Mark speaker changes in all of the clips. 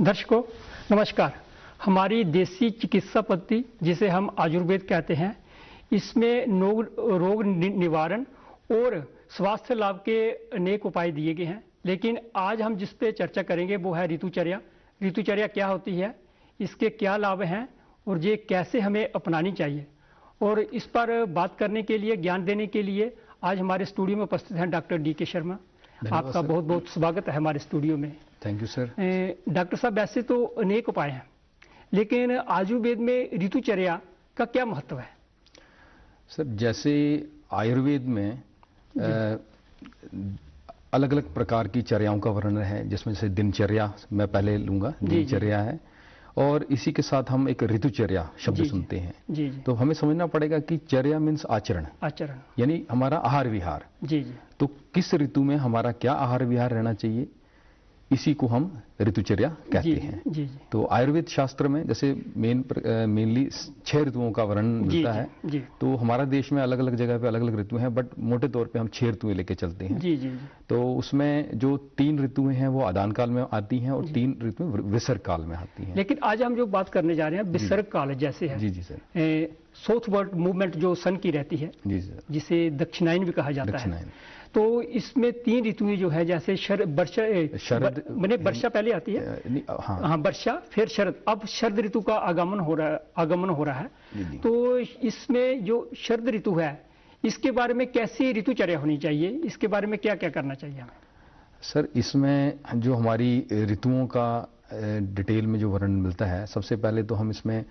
Speaker 1: दर्शकों नमस्कार। हमारी देसी चिकित्सा पद्धति जिसे हम आयुर्वेद कहते हैं, इसमें रोग निवारण और स्वास्थ्य लाभ के अनेक उपाय दिए गए हैं। लेकिन आज हम जिस पे चर्चा करेंगे वो है ऋतुचर्या। ऋतुचर्या क्या होती है, इसके क्या लाभ हैं और ये कैसे हमें अपनानी चाहिए। और इस पर बात करने के लिए, ज्ञान देने के लिए आज हमारे स्टूडियो में उपस्थित हैं डॉक्टर डी के शर्मा। आपका बहुत बहुत स्वागत है हमारे स्टूडियो में।
Speaker 2: Thank you sir.
Speaker 1: डॉक्टर साहब, वैसे तो अनेक उपाय हैं, लेकिन आयुर्वेद में ऋतुचर्या का क्या महत्व है?
Speaker 2: सर, जैसे आयुर्वेद में अलग अलग प्रकार की चर्याओं का वर्णन है, जिसमें से दिनचर्या मैं पहले लूंगा, दिनचर्या है, और इसी के साथ हम एक ऋतुचर्या शब्द सुनते हैं।
Speaker 1: जी।
Speaker 2: तो हमें समझना पड़ेगा कि चर्या मीन्स आचरण, यानी हमारा आहार विहार।
Speaker 1: जी।
Speaker 2: तो किस ऋतु में हमारा क्या आहार विहार रहना चाहिए, इसी को हम ऋतुचर्या कहते हैं।
Speaker 1: जी।
Speaker 2: तो आयुर्वेद शास्त्र में जैसे मेनली 6 ऋतुओं का वर्णन मिलता है।
Speaker 1: जी।
Speaker 2: तो हमारा देश में अलग अलग जगह पे अलग अलग ऋतु हैं, बट मोटे तौर पे हम 6 ऋतुएं लेके चलते हैं।
Speaker 1: जी।
Speaker 2: तो उसमें जो 3 ऋतुएं हैं वो आदान काल में आती हैं और 3 ऋतुएं विसर्ग काल में आती हैं।
Speaker 1: लेकिन आज हम जो बात करने जा रहे हैं विसर्ग काल जैसे है।
Speaker 2: जी सर।
Speaker 1: साउथवर्ड मूवमेंट जो सन की रहती है,
Speaker 2: जी सर,
Speaker 1: जिसे दक्षिणायन भी कहा जाता है। तो इसमें 3 ऋतुएं जो है, जैसे वर्षा पहले आती है। हाँ, वर्षा, फिर शरद। अब शरद ऋतु का आगमन हो रहा है। तो इसमें जो शरद ऋतु है, इसके बारे में कैसी ऋतुचर्या होनी चाहिए, इसके बारे में क्या क्या करना चाहिए हमें?
Speaker 2: सर, इसमें जो हमारी ऋतुओं का डिटेल में जो वर्णन मिलता है, सबसे पहले तो हम इसमें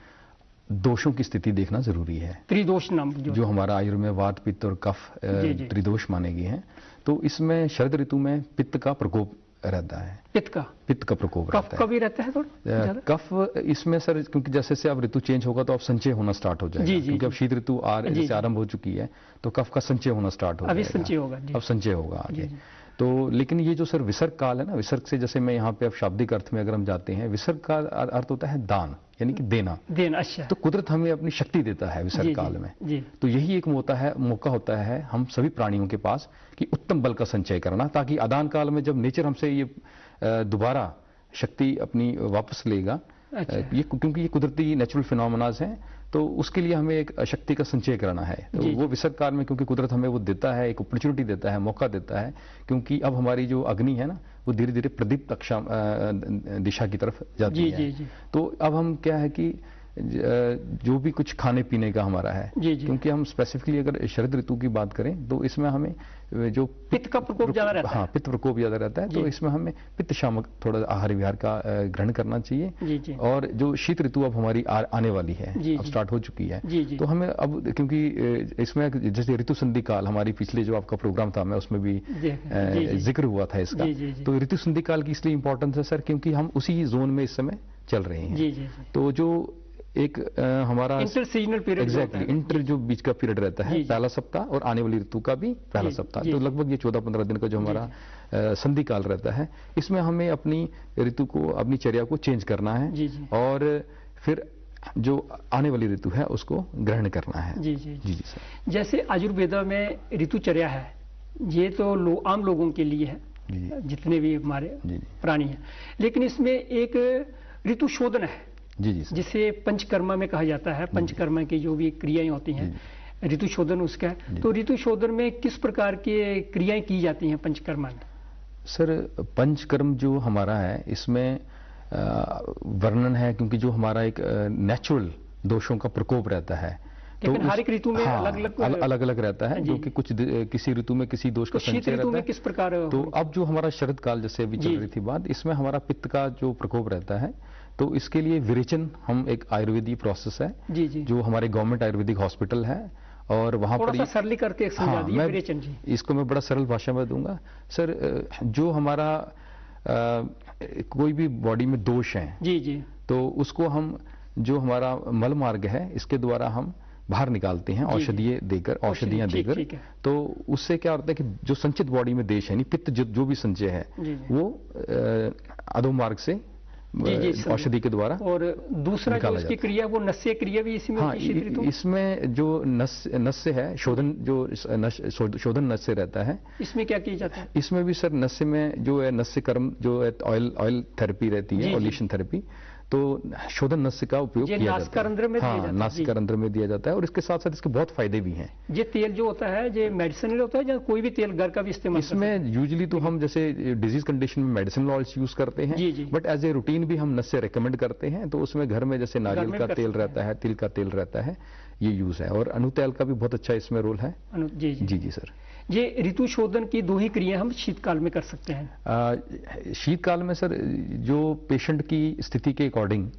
Speaker 2: दोषों की स्थिति देखना जरूरी है।
Speaker 1: त्रिदोष नाम
Speaker 2: जो हमारा आयुर्वेद में वात, पित्त और कफ त्रिदोष माने गए हैं। तो इसमें शरद ऋतु में पित्त का प्रकोप रहता है। पित्त का प्रकोप रहता है।
Speaker 1: कफ का भी रहता है थोड़ा?
Speaker 2: कफ इसमें सर, क्योंकि जैसे से अब ऋतु चेंज होगा तो अब संचय होना स्टार्ट हो जाएगा। क्योंकि अब शीत ऋतु जैसे आरंभ हो चुकी है, तो कफ का संचय होना स्टार्ट हो जाएगा। अब संचय होगा आगे। तो लेकिन ये जो सर विसर्ग काल है ना, विसर्ग से जैसे मैं यहाँ पे अब शाब्दिक अर्थ में अगर हम जाते हैं, विसर्ग का अर्थ होता है दान, यानी कि देना।
Speaker 1: अच्छा।
Speaker 2: तो कुदरत हमें अपनी शक्ति देता है विसर्ग काल में। तो यही एक मौका होता है हम सभी प्राणियों के पास कि उत्तम बल का संचय करना, ताकि आदान काल में जब नेचर हमसे ये दोबारा शक्ति अपनी वापस लेगा। ये क्योंकि ये कुदरती नेचुरल फिनोमेनाज हैं, तो उसके लिए हमें एक शक्ति का संचय करना है। तो वो विसर्ग काल में, क्योंकि कुदरत हमें वो देता है, एक अपॉर्चुनिटी देता है, मौका देता है। क्योंकि अब हमारी जो अग्नि है ना, वो धीरे धीरे प्रदीप्त दिशा की तरफ जाती है। तो अब हम क्या है कि जो भी कुछ खाने पीने का हमारा है, क्योंकि हम स्पेसिफिकली अगर शरद ऋतु की बात करें तो इसमें हमें जो
Speaker 1: पित्त का प्रकोप ज्यादा रहता है।
Speaker 2: हाँ, पित्त प्रकोप ज्यादा रहता है। तो इसमें हमें पित्त शामक थोड़ा आहार विहार का ग्रहण करना चाहिए। और जो शीत ऋतु अब हमारी आने वाली है, अब स्टार्ट हो चुकी है, तो हमें अब, क्योंकि इसमें जैसे ऋतु संधि काल, हमारी पिछले जो आपका प्रोग्राम था मैं उसमें भी जिक्र हुआ था इसका। तो ऋतु संधि काल की इसलिए इंपॉर्टेंस है सर, क्योंकि हम उसी जोन में इस समय चल रहे हैं। तो जो एक हमारा
Speaker 1: इंटर पीरियड,
Speaker 2: एग्जैक्टली इंटर जो बीच का पीरियड रहता है, पहला सप्ताह और आने वाली ऋतु का भी पहला सप्ताह, तो लगभग ये 14-15 दिन का जो हमारा संधि काल रहता है, इसमें हमें अपनी ऋतु को, अपनी चर्या को चेंज करना है और फिर जो आने वाली ऋतु है उसको ग्रहण करना है। जी सर।
Speaker 1: जैसे आयुर्वेद में ऋतुचर्या है, ये तो आम लोगों के लिए है, जितने भी हमारे प्राणी हैं, लेकिन इसमें एक ऋतु शोधन है जिसे पंचकर्मा में कहा जाता है। पंचकर्मा की जो भी क्रियाएं होती हैं, ऋतु शोधन उसका है। तो ऋतु शोधन में किस प्रकार की क्रियाएं की जाती हैं पंचकर्मा में?
Speaker 2: सर, पंचकर्म जो हमारा है, इसमें वर्णन है, क्योंकि जो हमारा एक नेचुरल दोषों का प्रकोप रहता है,
Speaker 1: लेकिन हर एक ऋतु में
Speaker 2: अलग अलग रहता है, जो कि किसी ऋतु में किसी दोष का संचय रहता है।
Speaker 1: किस प्रकार?
Speaker 2: तो अब जो हमारा शरद काल जैसे अभी चल रही थी बात, इसमें हमारा पित्त का जो प्रकोप रहता है, तो इसके लिए विरेचन हम एक आयुर्वेदिक प्रोसेस है जो हमारे गवर्नमेंट आयुर्वेदिक हॉस्पिटल है, और वहां पर
Speaker 1: सरली करके समझा दीजिए विरेचन जी।
Speaker 2: इसको मैं बड़ा सरल भाषा में दूंगा सर। जो हमारा कोई भी बॉडी में दोष है, तो उसको हम, जो हमारा मल मार्ग है, इसके द्वारा हम बाहर निकालते हैं औषधियां देकर। तो उससे क्या होता है कि जो संचित बॉडी में देश है, पित्त जो भी संचय है, वो अधोमार्ग से औषधि के द्वारा।
Speaker 1: और दूसरा जो इसकी क्रिया वो नस्य क्रिया भी इसी में
Speaker 2: हाँ, इसमें जो नस्य है, शोधन जो शोधन नस्य रहता है,
Speaker 1: इसमें क्या किया जाता है?
Speaker 2: इसमें भी सर नस्य में जो है नस्य कर्म जो है ऑयल थेरेपी रहती है, ऑयलेशन थेरेपी, तो शोधन नस्य का उपयोग किया जाता है। हाँ, नासिकारंध्र में दिया जाता है और इसके साथ साथ इसके बहुत फायदे भी हैं।
Speaker 1: ये तेल जो होता है ये मेडिसिनल होता है या कोई भी तेल घर का भी इस्तेमाल?
Speaker 2: इसमें यूजुअली तो हम जैसे डिजीज कंडीशन में मेडिसिनल ऑयल्स यूज करते हैं, बट एज ए रूटीन भी हम नस्य रिकमेंड करते हैं। तो उसमें घर में जैसे नारियल का तेल रहता है, तिल का तेल रहता है, ये यूज है। और अनुतेल का भी बहुत अच्छा इसमें रोल है। जी सर।
Speaker 1: ये ऋतु शोधन की दो ही क्रिया हम शीतकाल में कर सकते हैं?
Speaker 2: शीतकाल में सर जो पेशेंट की स्थिति के अकॉर्डिंग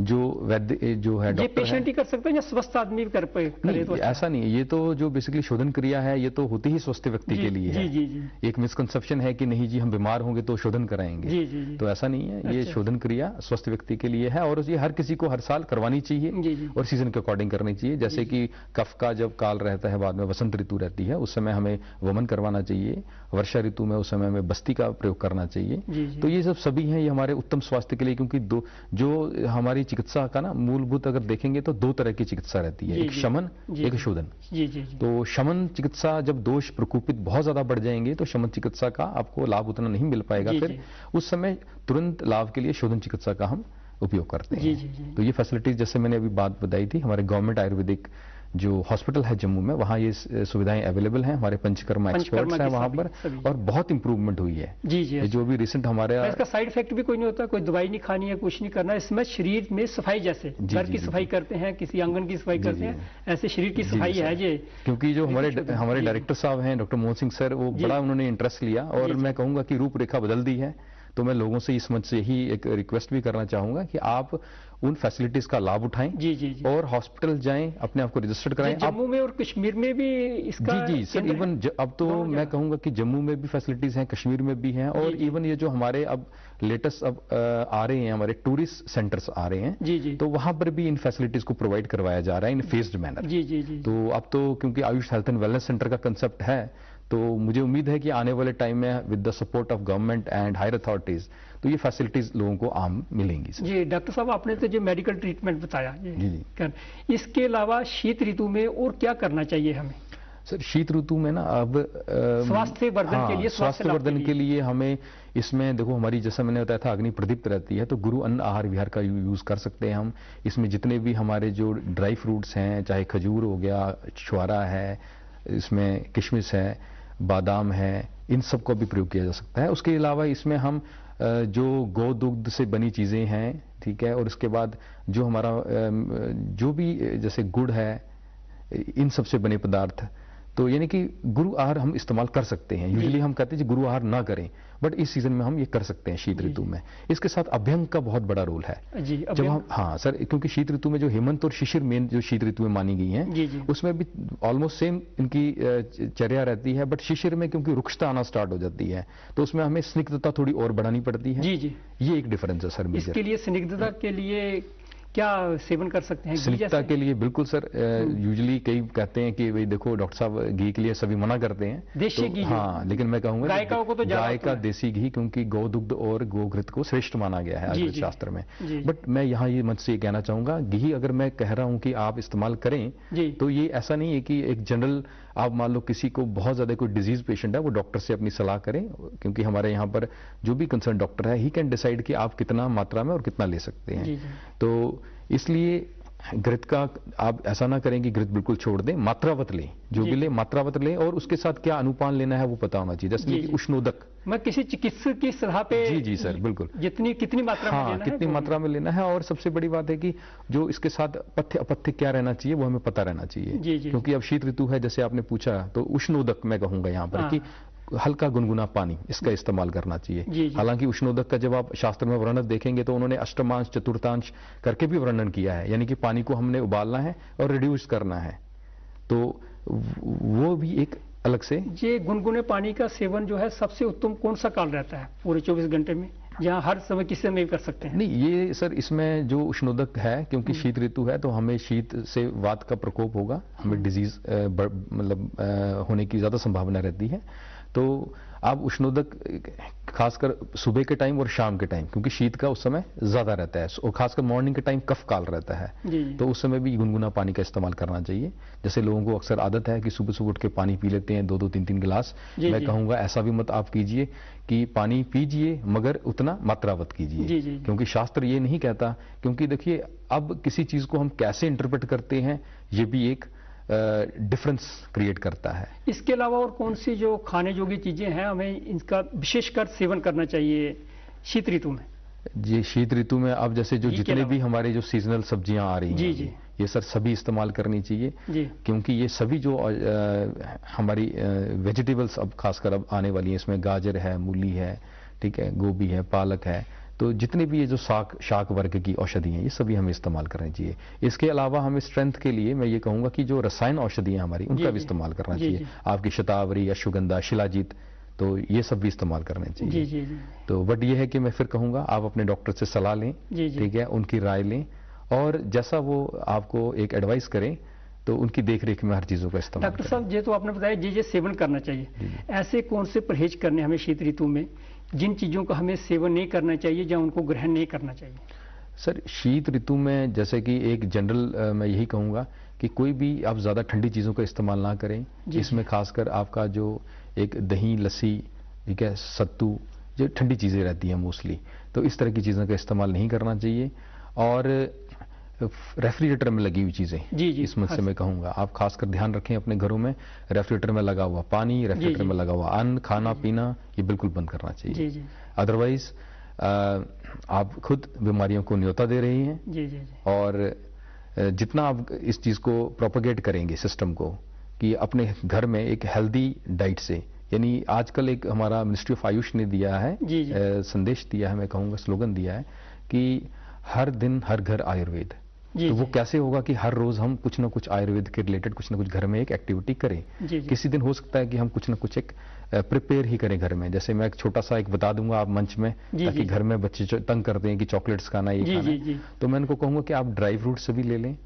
Speaker 2: जो वैद्य जो है डॉक्टर
Speaker 1: पेशेंट ही कर सकते हैं या स्वस्थ आदमी भी कर पाए?
Speaker 2: नहीं, तो ऐसा नहीं है। ये तो जो बेसिकली शोधन क्रिया है ये तो होती ही स्वस्थ व्यक्ति के लिए है। एक मिसकंसेप्शन है कि नहीं जी हम बीमार होंगे तो शोधन कराएंगे, तो ऐसा नहीं है। ये शोधन क्रिया स्वस्थ व्यक्ति के लिए है और ये हर किसी को हर साल करवानी चाहिए और सीजन के अकॉर्डिंग करनी चाहिए। जैसे कि कफ का जब काल रहता है, बाद में वसंत ऋतु रहती है, उस समय हमें वमन करवाना चाहिए। वर्षा ऋतु में उस समय हमें बस्ती का प्रयोग करना चाहिए। तो ये सब सभी हैं, ये हमारे उत्तम स्वास्थ्य के लिए। क्योंकि जो हमारी चिकित्सा का ना मूलभूत अगर देखेंगे तो दो तरह की चिकित्सा रहती है, एक शमन, एक शोधन। तो शमन चिकित्सा जब दोष प्रकोपित बहुत ज्यादा बढ़ जाएंगे तो शमन चिकित्सा का आपको लाभ उतना नहीं मिल पाएगा। फिर उस समय तुरंत लाभ के लिए शोधन चिकित्सा का हम उपयोग करते हैं। तो ये फैसिलिटीज जैसे मैंने अभी बात बताई थी, हमारे गवर्नमेंट आयुर्वेदिक जो हॉस्पिटल है जम्मू में, वहाँ ये सुविधाएं अवेलेबल हैं। हमारे पंचकर्मा एक्सपर्ट्स हैं वहाँ पर और बहुत इंप्रूवमेंट हुई है।
Speaker 1: ये
Speaker 2: जो भी रिसेंट हमारे
Speaker 1: इसका साइड इफेक्ट भी कोई नहीं होता, कोई दवाई नहीं खानी है, कुछ नहीं करना। इसमें शरीर में सफाई, जैसे घर की सफाई करते हैं, किसी आंगन की सफाई करते हैं, ऐसे शरीर की सफाई है ये।
Speaker 2: क्योंकि जो हमारे डायरेक्टर साहब हैं डॉक्टर मोहन सिंह सर, वो बड़ा उन्होंने इंटरेस्ट लिया और मैं कहूंगा कि रूपरेखा बदल दी है। तो मैं लोगों से इस मंच से ही एक रिक्वेस्ट भी करना चाहूंगा कि आप उन फैसिलिटीज का लाभ उठाएं और हॉस्पिटल जाएं, अपने आप को रजिस्टर्ड कराएं।
Speaker 1: जम्मू में और कश्मीर में भी इसका
Speaker 2: सर इवन अब तो मैं कहूंगा कि जम्मू में भी फैसिलिटीज हैं, कश्मीर में भी हैं और इवन ये जो हमारे अब लेटेस्ट अब आ रहे हैं, हमारे टूरिस्ट सेंटर्स आ रहे हैं, तो वहां पर भी इन फैसिलिटीज को प्रोवाइड करवाया जा रहा है इन फेज्ड मैनर। तो अब तो क्योंकि Ayush health and wellness centre का कंसेप्ट है, तो मुझे उम्मीद है कि आने वाले टाइम में with the support of government and higher authorities तो ये फैसिलिटीज लोगों को आम मिलेंगी।
Speaker 1: जी डॉक्टर साहब, आपने तो जो मेडिकल ट्रीटमेंट बताया, इसके अलावा शीत ऋतु में और क्या करना चाहिए हमें?
Speaker 2: सर शीत ऋतु में ना अब
Speaker 1: स्वास्थ्य वर्धन
Speaker 2: के लिए हमें इसमें देखो, हमारी जैसा मैंने बताया था अग्नि प्रदीप्त रहती है, तो गुरु अन्न आहार विहार का यूज कर सकते हैं हम। इसमें जितने भी हमारे जो ड्राई फ्रूट्स हैं, चाहे खजूर हो गया, छुआरा है, इसमें किशमिश है, बादाम है, इन सब को भी प्रयोग किया जा सकता है। उसके अलावा इसमें हम जो गौ दुग्ध से बनी चीजें हैं, ठीक है, और उसके बाद जो हमारा जो भी जैसे गुड़ है, इन सब से बने पदार्थ, तो यानी कि गुरु आहार हम इस्तेमाल कर सकते हैं। यूजुअली हम कहते हैं कि गुरु आहार ना करें, बट इस सीजन में हम ये कर सकते हैं शीत ऋतु में। इसके साथ अभ्यंग का बहुत बड़ा रोल है जब हम, हाँ सर, क्योंकि शीत ऋतु में जो हेमंत और शिशिर मेन जो शीत ऋतु में मानी गई है, उसमें भी ऑलमोस्ट सेम इनकी चर्या रहती है, बट शिशिर में क्योंकि रुक्षता आना स्टार्ट हो जाती है तो उसमें हमें स्निग्धता थोड़ी और बढ़ानी पड़ती है। ये एक डिफरेंस है सर।
Speaker 1: इसके लिए स्निग्धता के लिए क्या सेवन कर सकते हैं?
Speaker 2: स्निग्धता के लिए बिल्कुल सर, यूजुअली कई कहते हैं कि भाई देखो डॉक्टर साहब घी के लिए सभी मना करते हैं,
Speaker 1: देशी घी।
Speaker 2: हाँ, लेकिन मैं कहूंगा गाय का देसी घी, क्योंकि गौ दुग्ध और गोघृत को श्रेष्ठ माना गया है आयुर्वेद शास्त्र में। बट मैं यहाँ ये मंच से कहना चाहूंगा, घी अगर मैं कह रहा हूँ कि आप इस्तेमाल करें, तो ये ऐसा नहीं है कि एक जनरल आप मान लो किसी को बहुत ज्यादा कोई डिजीज पेशेंट है, वो डॉक्टर से अपनी सलाह करें, क्योंकि हमारे यहाँ पर जो भी कंसर्न डॉक्टर है, ही कैन डिसाइड कि आप कितना मात्रा में और कितना ले सकते हैं। तो इसलिए घृत का आप ऐसा ना करें कि घृत बिल्कुल छोड़ दें, मात्रावत लें, जो भी लें मात्रावत लें, और उसके साथ क्या अनुपान लेना है वो पता होना चाहिए। जैसे कि उष्णोदक,
Speaker 1: मैं किसी चिकित्सक की सलाह पे,
Speaker 2: जी सर बिल्कुल,
Speaker 1: कितनी मात्रा में लेना है,
Speaker 2: कितनी मात्रा में लेना है। और सबसे बड़ी बात है कि जो इसके साथ पथ्य अपथ्य क्या रहना चाहिए वो हमें पता रहना चाहिए। क्योंकि अब शीत ऋतु है, जैसे आपने पूछा, तो उष्णोदक मैं कहूंगा यहाँ पर कि हल्का गुनगुना पानी इसका इस्तेमाल करना चाहिए। हालांकि उष्णोदक का जब आप शास्त्र में वर्णन देखेंगे तो उन्होंने अष्टमांश चतुर्थांश करके भी वर्णन किया है, यानी कि पानी को हमने उबालना है और रिड्यूस करना है, तो वो भी एक अलग से।
Speaker 1: ये गुनगुने पानी का सेवन जो है सबसे उत्तम कौन सा काल रहता है पूरे 24 घंटे में, जहाँ हर समय किसी में भी कर सकते हैं?
Speaker 2: नहीं, ये सर इसमें जो उष्णोदक है, क्योंकि शीत ऋतु है तो हमें शीत से वात का प्रकोप होगा, हमें डिजीज मतलब होने की ज्यादा संभावना रहती है। तो आप उष्णोदक खासकर सुबह के टाइम और शाम के टाइम, क्योंकि शीत का उस समय ज्यादा रहता है और खासकर मॉर्निंग के टाइम कफ काल रहता है, तो उस समय भी गुनगुना पानी का इस्तेमाल करना चाहिए। जैसे लोगों को अक्सर आदत है कि सुबह सुबह उठ के पानी पी लेते हैं 2-2 3-3 गिलास, मैं कहूंगा ऐसा भी मत आप कीजिए कि पानी पीजिए मगर उतना मात्रावत कीजिए, क्योंकि शास्त्र ये नहीं कहता। क्योंकि देखिए अब किसी चीज को हम कैसे इंटरप्रेट करते हैं ये भी एक डिफरेंस क्रिएट करता है।
Speaker 1: इसके अलावा और कौन सी जो खाने योग्य चीजें हैं हमें इनका विशेषकर सेवन करना चाहिए शीत ऋतु में?
Speaker 2: जी, शीत ऋतु में अब जैसे जो जितने भी हमारे जो सीजनल सब्जियां आ रही हैं ये सर सभी इस्तेमाल करनी चाहिए, क्योंकि ये सभी जो हमारी वेजिटेबल्स अब खासकर अब आने वाली हैं, इसमें गाजर है, मूली है, ठीक है, गोभी है, पालक है, तो जितने भी ये जो शाक वर्ग की औषधि हैं ये सभी हमें इस्तेमाल करनी चाहिए। इसके अलावा हमें स्ट्रेंथ के लिए मैं ये कहूंगा कि जो रसायन औषधियां हमारी उनका भी इस्तेमाल करना चाहिए। आपकी शतावरी, अश्वगंधा, शिलाजीत, तो ये सब भी इस्तेमाल करने चाहिए। तो बट ये है कि मैं फिर कहूंगा आप अपने डॉक्टर से सलाह लें, ठीक है, उनकी राय लें और जैसा वो आपको एक एडवाइस करें तो उनकी देखरेख में हर चीजों का इस्तेमाल।
Speaker 1: डॉक्टर साहब ये तो आपने बताया जे सेवन करना चाहिए, ऐसे कौन से परहेज करने हमें शीत ऋतु में, जिन चीजों का हमें सेवन नहीं करना चाहिए या उनको ग्रहण नहीं करना चाहिए?
Speaker 2: सर शीत ऋतु में जैसे कि एक जनरल मैं यही कहूंगा कि कोई भी आप ज्यादा ठंडी चीजों का इस्तेमाल ना करें। इसमें खासकर आपका जो एक दही, लस्सी, ठीक है, सत्तू, जो ठंडी चीजें रहती हैं मोस्टली, तो इस तरह की चीजों का इस्तेमाल नहीं करना चाहिए। और रेफ्रिजरेटर में लगी हुई चीजें, इस मत से मैं कहूंगा आप खासकर ध्यान रखें अपने घरों में, रेफ्रिजरेटर में लगा हुआ पानी, रेफ्रिजरेटर में लगा हुआ अन्न, खाना पीना ये बिल्कुल बंद करना चाहिए। अदरवाइज आप खुद बीमारियों को न्योता दे रही हैं। और जितना आप इस चीज को प्रोपेगेट करेंगे सिस्टम को कि अपने घर में एक हेल्दी डाइट से, यानी आजकल एक हमारा मिनिस्ट्री ऑफ आयुष ने दिया है संदेश दिया है, मैं कहूंगा स्लोगन दिया है कि हर दिन हर घर आयुर्वेद। तो वो कैसे होगा कि हर रोज हम कुछ ना कुछ आयुर्वेद के रिलेटेड कुछ ना कुछ घर में एक एक्टिविटी करें। किसी दिन हो सकता है कि हम कुछ ना कुछ एक प्रिपेयर ही करें घर में। जैसे मैं एक छोटा सा एक बता दूंगा आप मंच में, ताकि घर में बच्चे तंग करते हैं कि चॉकलेट्स खाना, ये खाना है, तो मैं उनको कहूंगा कि आप ड्राई फ्रूट सभी ले लें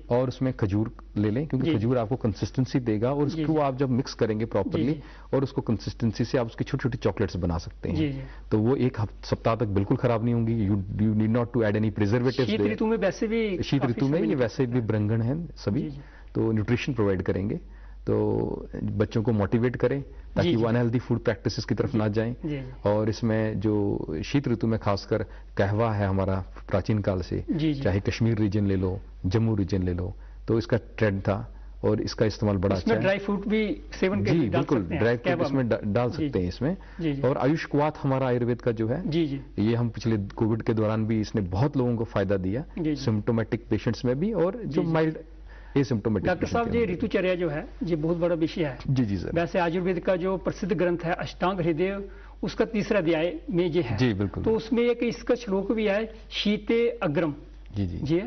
Speaker 2: और उसमें खजूर ले लें, क्योंकि खजूर आपको कंसिस्टेंसी देगा और उसको आप जब मिक्स करेंगे प्रॉपरली और उसको कंसिस्टेंसी से आप उसकी छोटी छोटी चॉकलेट्स बना सकते हैं। तो वो एक सप्ताह तक बिल्कुल खराब नहीं होंगी। You need not to add any preservatives.
Speaker 1: शीत ऋतु में वैसे भी,
Speaker 2: शीत ऋतु में ये वैसे भी ब्रंगण है सभी, तो न्यूट्रिशन प्रोवाइड करेंगे। तो बच्चों को मोटिवेट करें ताकि वो अनहेल्दी फूड प्रैक्टिसेस की तरफ ना जाएं। और इसमें जो शीत ऋतु में खासकर कहवा है हमारा प्राचीन काल से, चाहे कश्मीर रीजन ले लो, जम्मू रीजन ले लो, तो इसका ट्रेंड था और इसका इस्तेमाल बड़ा अच्छा है।
Speaker 1: ड्राई फ्रूट भी सेवन
Speaker 2: जी बिल्कुल, ड्राई फ्रूट इसमें डाल सकते हैं इसमें। और आयुष क्वाथ हमारा आयुर्वेद का जो है, ये हम पिछले कोविड के दौरान भी इसने बहुत लोगों को फायदा दिया, सिम्टोमेटिक पेशेंट्स में भी और जो माइल्ड एसिम्प्टोमेटिक।
Speaker 1: डॉक्टर साहब ये ऋतुचर्या जो है ये बहुत बड़ा विषय है।
Speaker 2: जी सर।
Speaker 1: वैसे आयुर्वेद का जो प्रसिद्ध ग्रंथ है अष्टांग हृदय, उसका 3रा अध्याय में ये है।
Speaker 2: जी बिल्कुल।
Speaker 1: तो उसमें एक इसका श्लोक भी है, शीते अग्रम। जी।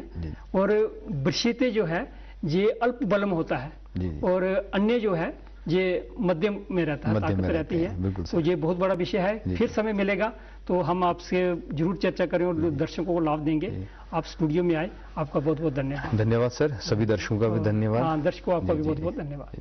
Speaker 1: और वृषिते जो है ये अल्प बलम होता है और अन्य जो है ये मध्यम में रहता है, ताकत रहती है। तो ये बहुत बड़ा विषय है। फिर समय मिलेगा तो हम आपसे जरूर चर्चा करें और दर्शकों को लाभ देंगे। आप स्टूडियो में आए, आपका बहुत बहुत धन्यवाद।
Speaker 2: धन्यवाद सर, सभी दर्शकों का भी धन्यवाद।
Speaker 1: हाँ, दर्शकों आपका भी बहुत बहुत धन्यवाद।